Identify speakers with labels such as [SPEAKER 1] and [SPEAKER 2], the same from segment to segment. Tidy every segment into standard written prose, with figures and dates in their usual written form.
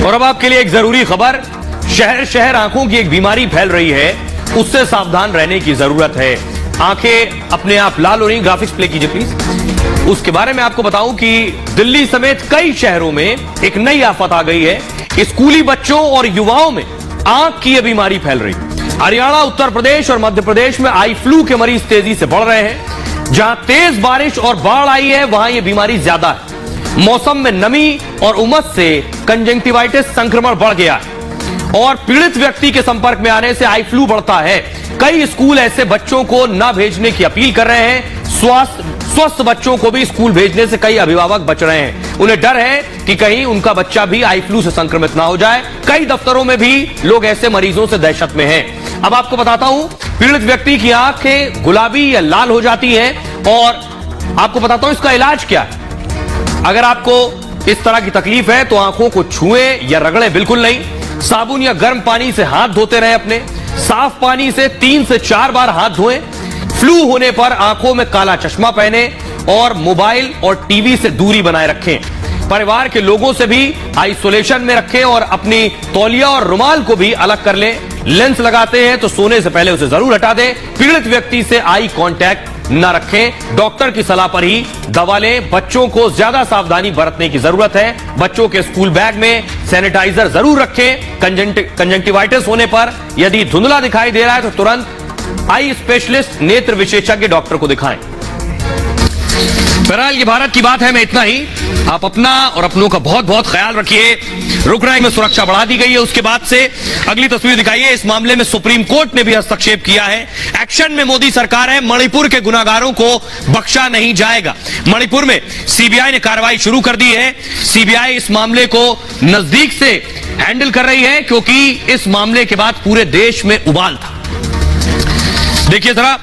[SPEAKER 1] और अब आपके लिए एक जरूरी खबर, शहर शहर आंखों की एक बीमारी फैल रही है, उससे सावधान रहने की जरूरत है। आंखें अपने आप लाल हो रही। ग्राफिक्स प्ले कीजिए प्लीज। उसके बारे में आपको बताऊं कि दिल्ली समेत कई शहरों में एक नई आफत आ गई है। स्कूली बच्चों और युवाओं में आंख की यह बीमारी फैल रही है। हरियाणा, उत्तर प्रदेश और मध्य प्रदेश में आई फ्लू के मरीज तेजी से बढ़ रहे हैं। जहां तेज बारिश और बाढ़ आई है, वहां यह बीमारी ज्यादा है। मौसम में नमी और उमस से कंजंक्टिवाइटिस संक्रमण बढ़ गया है और पीड़ित व्यक्ति के संपर्क में आने से आई फ्लू बढ़ता है। कई स्कूल ऐसे बच्चों को न भेजने की अपील कर रहे हैं। स्वस्थ बच्चों को भी स्कूल भेजने से कई अभिभावक बच रहे हैं। उन्हें डर है कि कहीं उनका बच्चा भी आई फ्लू से संक्रमित ना हो जाए। कई दफ्तरों में भी लोग ऐसे मरीजों से दहशत में हैं। अब आपको बताता हूं, पीड़ित व्यक्ति की आंखें गुलाबी या लाल हो जाती हैं और आपको बताता हूं इसका इलाज क्या है। अगर आपको इस तरह की तकलीफ है तो आंखों को छुएं या रगड़ें बिल्कुल नहीं। साबुन या गर्म पानी से हाथ धोते रहें। अपने साफ पानी से 3 से 4 बार हाथ धोएं। फ्लू होने पर आंखों में काला चश्मा पहने और मोबाइल और टीवी से दूरी बनाए रखें। परिवार के लोगों से भी आइसोलेशन में रखें और अपनी तौलिया और रुमाल को भी अलग कर लें। लेंस लगाते हैं तो सोने से पहले उसे जरूर हटा दें। पीड़ित व्यक्ति से आई कांटेक्ट न रखें। डॉक्टर की सलाह पर ही दवा लें। बच्चों को ज्यादा सावधानी बरतने की जरूरत है। बच्चों के स्कूल बैग में सैनिटाइजर जरूर रखें। कंजंक्टिवाइटिस होने पर यदि धुंधला दिखाई दे रहा है तो तुरंत आई स्पेशलिस्ट, नेत्र विशेषज्ञ डॉक्टर को दिखाएं। बहरहाल ये भारत की बात है, मैं इतना ही। आप अपना और अपनों का बहुत बहुत ख्याल रखिए। रुकराई में सुरक्षा बढ़ा दी गई है। उसके बाद से अगली तस्वीर दिखाइए। इस मामले में सुप्रीम कोर्ट ने भी हस्तक्षेप किया है। एक्शन में मोदी सरकार है। मणिपुर के गुनाहगारों को बख्शा नहीं जाएगा। मणिपुर में सीबीआई ने कार्रवाई शुरू कर दी है। सीबीआई इस मामले को नजदीक से हैंडल कर रही है क्योंकि इस मामले के बाद पूरे देश में उबाल था। देखिए जरा,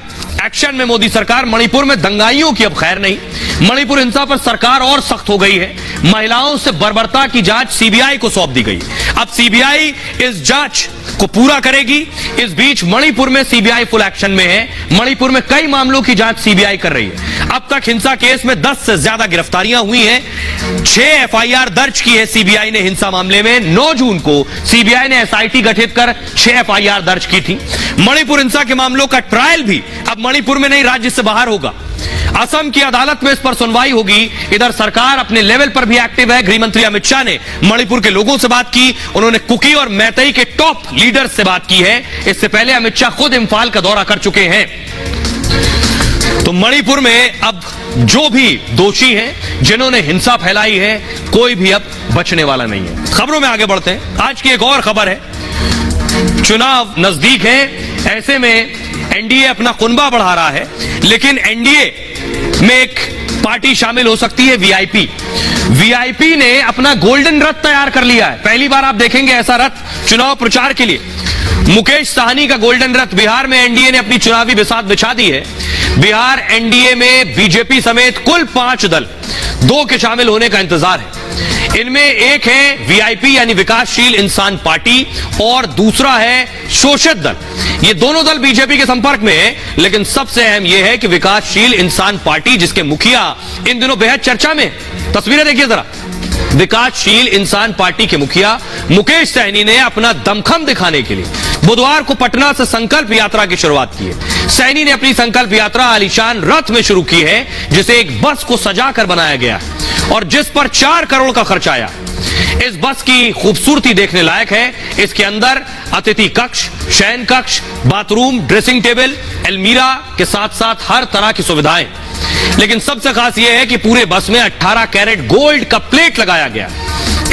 [SPEAKER 1] एक्शन में मोदी सरकार। मणिपुर में दंगाइयों की अब खैर नहीं। मणिपुर हिंसा पर सरकार और सख्त हो गई है। महिलाओं से बर्बरता की जांच सीबीआई को सौंप दी गई। अब सीबीआई इस जांच को पूरा करेगी। इस बीच मणिपुर में सीबीआई फुल एक्शन में है। मणिपुर में कई मामलों की जांच सीबीआई कर रही है। अब तक हिंसा केस में 10 से ज्यादा गिरफ्तारियां हुई हैं। 6 एफआईआर दर्ज की है सीबीआई ने हिंसा मामले में। 9 जून को सीबीआई ने एसआईटी गठित कर 6 एफआईआर दर्ज की थी। मणिपुर हिंसा के मामलों का ट्रायल भी अब मणिपुर में नहीं, राज्य से बाहर होगा। असम की अदालत में इस पर सुनवाई होगी। इधर सरकार अपने लेवल पर भी एक्टिव है। गृह मंत्री अमित शाह ने मणिपुर के लोगों से बात की। उन्होंने कुकी और मैतेई के टॉप लीडर्स से बात की है। इससे पहले अमित शाह खुद इम्फाल का दौरा कर चुके हैं। तो मणिपुर में अब जो भी दोषी हैं, जिन्होंने हिंसा फैलाई है, कोई भी अब बचने वाला नहीं है। खबरों में आगे बढ़ते हैं। आज की एक और खबर है। चुनाव नजदीक है, ऐसे में एनडीए अपना कुनबा बढ़ा रहा है, लेकिन एनडीए में एक पार्टी शामिल हो सकती है, वीआईपी। वीआईपी ने अपना गोल्डन रथ तैयार कर लिया है। पहली बार आप देखेंगे ऐसा रथ चुनाव प्रचार के लिए। मुकेश साहनी का गोल्डन रथ। बिहार में एनडीए ने अपनी चुनावी बिसात बिछा दी है। बिहार एनडीए में बीजेपी समेत कुल 5 दल, 2 के शामिल होने का इंतजार है। इनमें एक है वीआईपी यानी विकासशील इंसान पार्टी और दूसरा है शोषित दल। ये दोनों दल बीजेपी के संपर्क में है, लेकिन सबसे अहम यह है कि विकासशील इंसान पार्टी, जिसके मुखिया इन दिनों बेहद चर्चा में। तस्वीरें देखिए जरा। विकासशील इंसान पार्टी के मुखिया मुकेश सहनी ने अपना दमखम दिखाने के लिए बुधवार को पटना से संकल्प यात्रा की शुरुआत की है। सहनी ने अपनी संकल्प यात्रा आलीशान रथ में शुरू की है, जिसे एक बस को सजाकर बनाया गया है और जिस पर 4 करोड़ का खर्च आया। इस बस की खूबसूरती देखने लायक है। इसके अंदर अतिथि कक्ष, शयन कक्ष, बाथरूम, ड्रेसिंग टेबल, अलमीरा के साथ साथ हर तरह की सुविधाएं। लेकिन सबसे खास यह है कि पूरे बस में 18 कैरेट गोल्ड का प्लेट लगाया गया।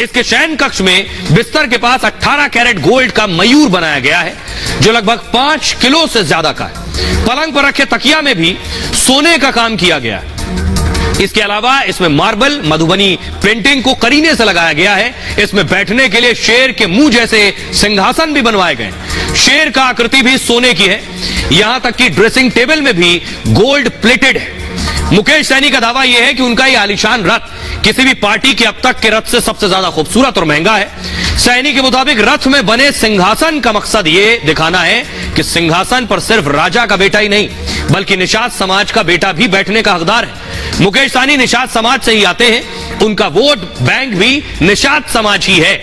[SPEAKER 1] इसके शयन कक्ष में बिस्तर के पास 18 कैरेट गोल्ड का मयूर बनाया गया है, जो लगभग 5 किलो से ज्यादा का है। पलंग पर रखे तकिया में भी सोने का काम किया गया है। इसके अलावा इसमें मार्बल मधुबनी पेंटिंग को करीने से लगाया गया है। इसमें बैठने के लिए शेर के मुंह जैसे सिंहासन भी बनवाए गए। शेर का आकृति भी सोने की है। यहां तक कि ड्रेसिंग टेबल में भी गोल्ड प्लेटेड है। मुकेश सहनी का दावा यह है कि उनका यह आलीशान रथ किसी भी पार्टी के अब तक के रथ से सबसे ज्यादा खूबसूरत और महंगा है। सहनी के मुताबिक रथ में बने सिंहासन का मकसद यह दिखाना है कि सिंहासन पर सिर्फ राजा का बेटा ही नहीं, बल्कि निषाद समाज का बेटा भी बैठने का हकदार है। मुकेश सहनी निषाद समाज से ही आते हैं। उनका वोट बैंक भी निषाद समाज ही है।